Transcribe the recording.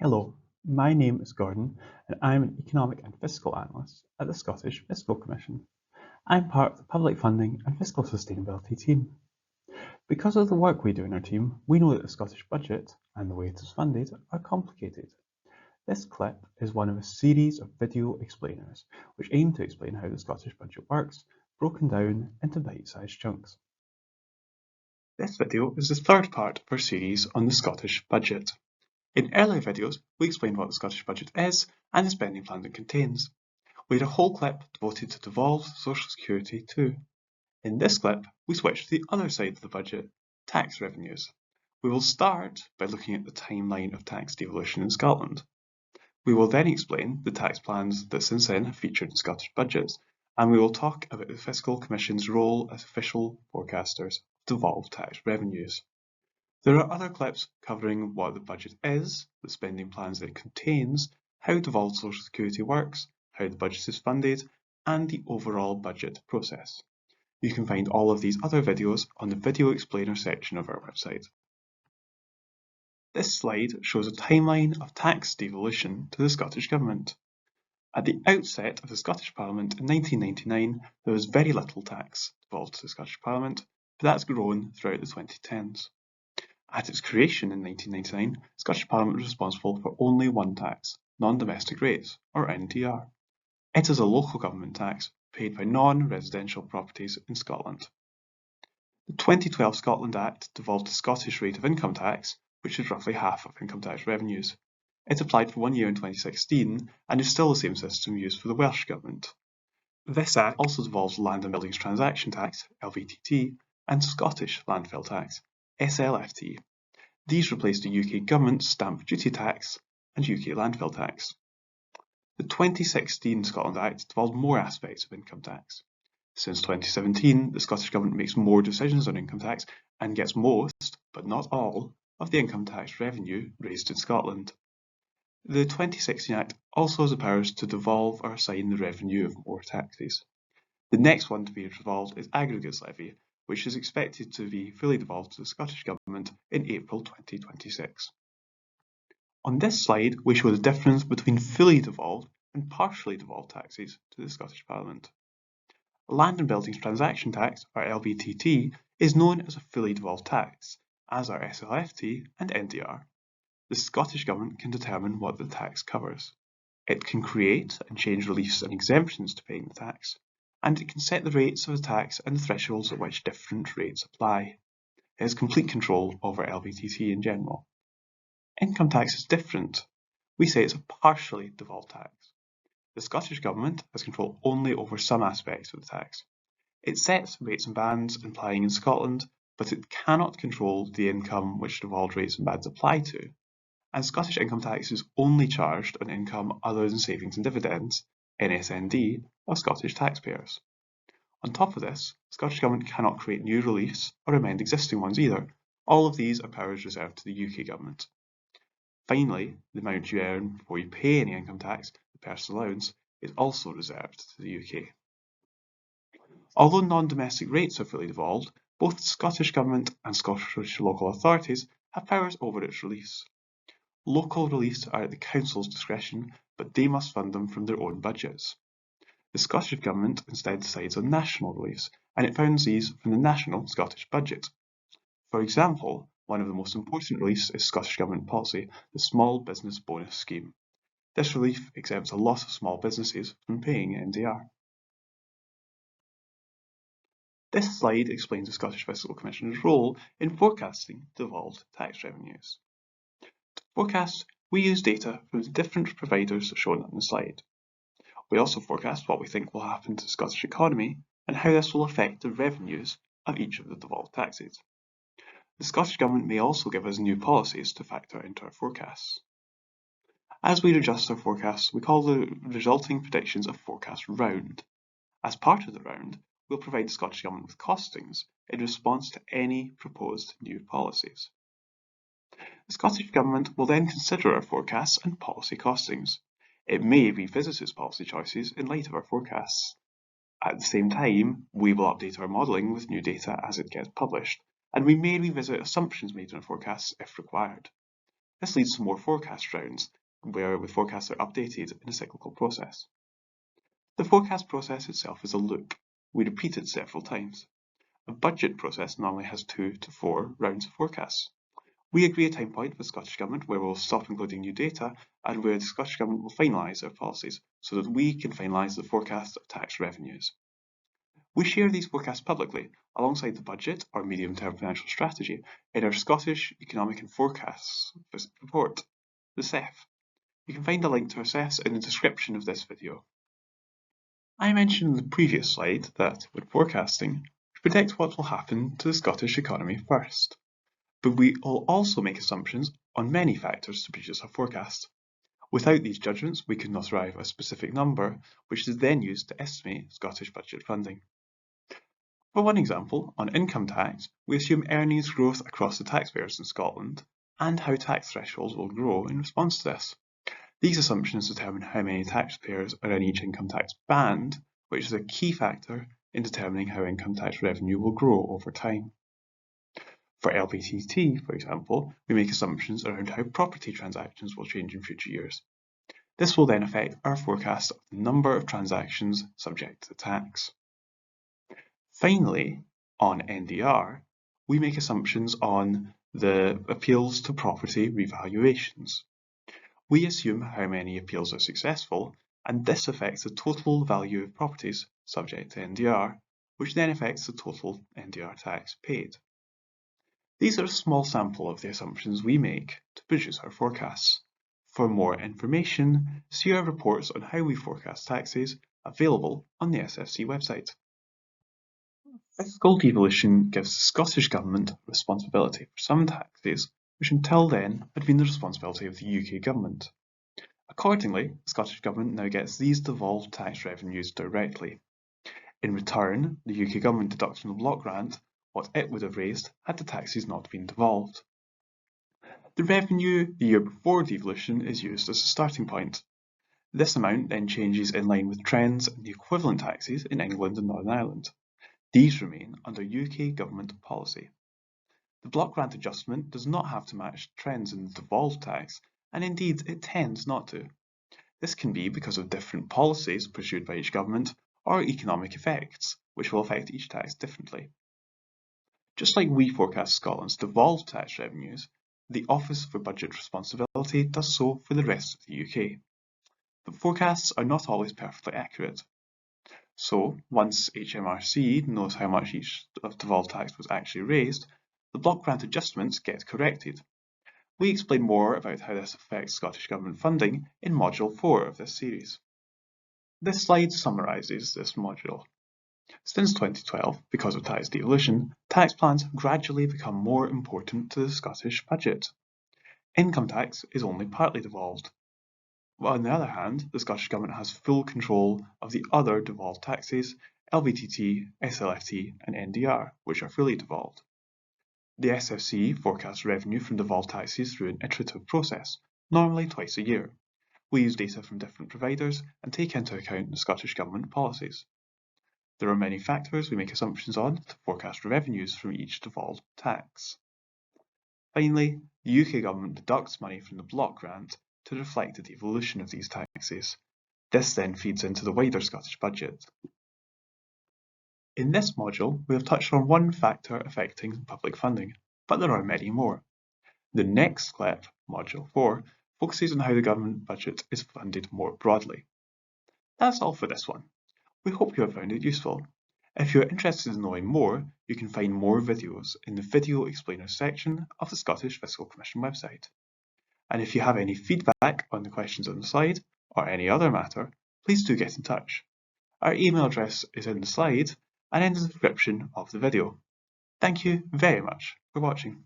Hello, my name is Gordon and I'm an Economic and Fiscal Analyst at the Scottish Fiscal Commission. I'm part of the Public Funding and Fiscal Sustainability team. Because of the work we do in our team, we know that the Scottish budget and the way it is funded are complicated. This clip is one of a series of video explainers which aim to explain how the Scottish budget works, broken down into bite-sized chunks. This video is the third part of our series on the Scottish budget. In earlier videos, we explained what the Scottish budget is and the spending plan it contains. We had a whole clip devoted to devolved social security too. In this clip, we switch to the other side of the budget, tax revenues. We will start by looking at the timeline of tax devolution in Scotland. We will then explain the tax plans that since then have featured in Scottish budgets, and we will talk about the Fiscal Commission's role as official forecasters of devolved tax revenues. There are other clips covering what the budget is, the spending plans that it contains, how devolved social security works, how the budget is funded, and the overall budget process. You can find all of these other videos on the video explainer section of our website. This slide shows a timeline of tax devolution to the Scottish Government. At the outset of the Scottish Parliament in 1999, there was very little tax devolved to the Scottish Parliament, but that's grown throughout the 2010s. At its creation in 1999, the Scottish Parliament was responsible for only one tax, non-domestic rates, or NDR. It is a local government tax paid by non-residential properties in Scotland. The 2012 Scotland Act devolved the Scottish rate of income tax, which is roughly half of income tax revenues. It applied for 1 year in 2016 and is still the same system used for the Welsh Government. This Act also devolves Land and Buildings Transaction Tax, LVTT, and Scottish Landfill Tax, SLFT. These replaced the UK Government's Stamp Duty Tax and UK Landfill Tax. The 2016 Scotland Act devolved more aspects of income tax. Since 2017, the Scottish Government makes more decisions on income tax and gets most, but not all, of the income tax revenue raised in Scotland. The 2016 Act also has the powers to devolve or assign the revenue of more taxes. The next one to be devolved is Aggregates Levy, which is expected to be fully devolved to the Scottish Government in April 2026. On this slide, we show the difference between fully devolved and partially devolved taxes to the Scottish Parliament. Land and Buildings Transaction Tax, or LBTT, is known as a fully devolved tax, as are SLFT and NDR. The Scottish Government can determine what the tax covers. It can create and change reliefs and exemptions to paying the tax, and it can set the rates of the tax and the thresholds at which different rates apply. It has complete control over LBTT in general. Income tax is different. We say it's a partially devolved tax. The Scottish Government has control only over some aspects of the tax. It sets rates and bands applying in Scotland, but it cannot control the income which devolved rates and bands apply to. And Scottish income tax is only charged on income other than savings and dividends, NSND, of Scottish taxpayers. On top of this, the Scottish Government cannot create new reliefs or amend existing ones either. All of these are powers reserved to the UK Government. Finally, the amount you earn before you pay any income tax, the personal allowance, is also reserved to the UK. Although non-domestic rates are fully devolved, both the Scottish Government and Scottish local authorities have powers over its reliefs. Local reliefs are at the Council's discretion, but they must fund them from their own budgets. The Scottish Government instead decides on national reliefs, and it funds these from the national Scottish budget. For example, one of the most important reliefs is Scottish Government policy, the Small Business Bonus Scheme. This relief exempts a lot of small businesses from paying NDR. This slide explains the Scottish Fiscal Commission's role in forecasting devolved tax revenues. To forecast, we use data from the different providers shown on the slide. We also forecast what we think will happen to the Scottish economy and how this will affect the revenues of each of the devolved taxes. The Scottish Government may also give us new policies to factor into our forecasts. As we adjust our forecasts, we call the resulting predictions a forecast round. As part of the round, we'll provide the Scottish Government with costings in response to any proposed new policies. The Scottish Government will then consider our forecasts and policy costings. It may revisit its policy choices in light of our forecasts. At the same time, we will update our modelling with new data as it gets published, and we may revisit assumptions made in our forecasts if required. This leads to more forecast rounds, where the forecasts are updated in a cyclical process. The forecast process itself is a loop. We repeat it several times. A budget process normally has 2 to 4 rounds of forecasts. We agree a time point with the Scottish Government where we'll stop including new data and where the Scottish Government will finalise their policies so that we can finalise the forecast of tax revenues. We share these forecasts publicly alongside the budget or medium-term financial strategy in our Scottish Economic and Forecasts report, the CEF. You can find a link to our CEF in the description of this video. I mentioned in the previous slide that when forecasting, we predict what will happen to the Scottish economy first. But we will also make assumptions on many factors to produce a forecast. Without these judgments, we could not arrive at a specific number, which is then used to estimate Scottish budget funding. For one example, on income tax, we assume earnings growth across the taxpayers in Scotland and how tax thresholds will grow in response to this. These assumptions determine how many taxpayers are in each income tax band, which is a key factor in determining how income tax revenue will grow over time. For LBTT, for example, we make assumptions around how property transactions will change in future years. This will then affect our forecast of the number of transactions subject to tax. Finally, on NDR, we make assumptions on the appeals to property revaluations. We assume how many appeals are successful, and this affects the total value of properties subject to NDR, which then affects the total NDR tax paid. These are a small sample of the assumptions we make to produce our forecasts. For more information, see our reports on how we forecast taxes available on the SFC website. Fiscal devolution gives the Scottish Government responsibility for some taxes which until then had been the responsibility of the UK Government. Accordingly, the Scottish Government now gets these devolved tax revenues directly. In return, the UK Government deducts from the block grant what it would have raised had the taxes not been devolved. The revenue the year before devolution is used as a starting point. This amount then changes in line with trends in the equivalent taxes in England and Northern Ireland. These remain under UK Government policy. The block grant adjustment does not have to match trends in the devolved tax, and indeed it tends not to. This can be because of different policies pursued by each government or economic effects, which will affect each tax differently. Just like we forecast Scotland's devolved tax revenues, the Office for Budget Responsibility does so for the rest of the UK. But forecasts are not always perfectly accurate. So, once HMRC knows how much each devolved tax was actually raised, the block grant adjustments get corrected. We explain more about how this affects Scottish Government funding in Module 4 of this series. This slide summarises this module. Since 2012, because of tax devolution, tax plans have gradually become more important to the Scottish budget. Income tax is only partly devolved. But on the other hand, the Scottish Government has full control of the other devolved taxes, LBTT, SLFT and NDR, which are fully devolved. The SFC forecasts revenue from devolved taxes through an iterative process, normally twice a year. We use data from different providers and take into account the Scottish Government policies. There are many factors we make assumptions on to forecast revenues from each devolved tax. Finally, the UK Government deducts money from the block grant to reflect the devolution of these taxes. This then feeds into the wider Scottish budget. In this module, we have touched on one factor affecting public funding, but there are many more. The next clip, Module 4, focuses on how the government budget is funded more broadly. That's all for this one. We hope you have found it useful. If you are interested in knowing more, you can find more videos in the Video Explainer section of the Scottish Fiscal Commission website. And if you have any feedback on the questions on the slide, or any other matter, please do get in touch. Our email address is in the slide and in the description of the video. Thank you very much for watching.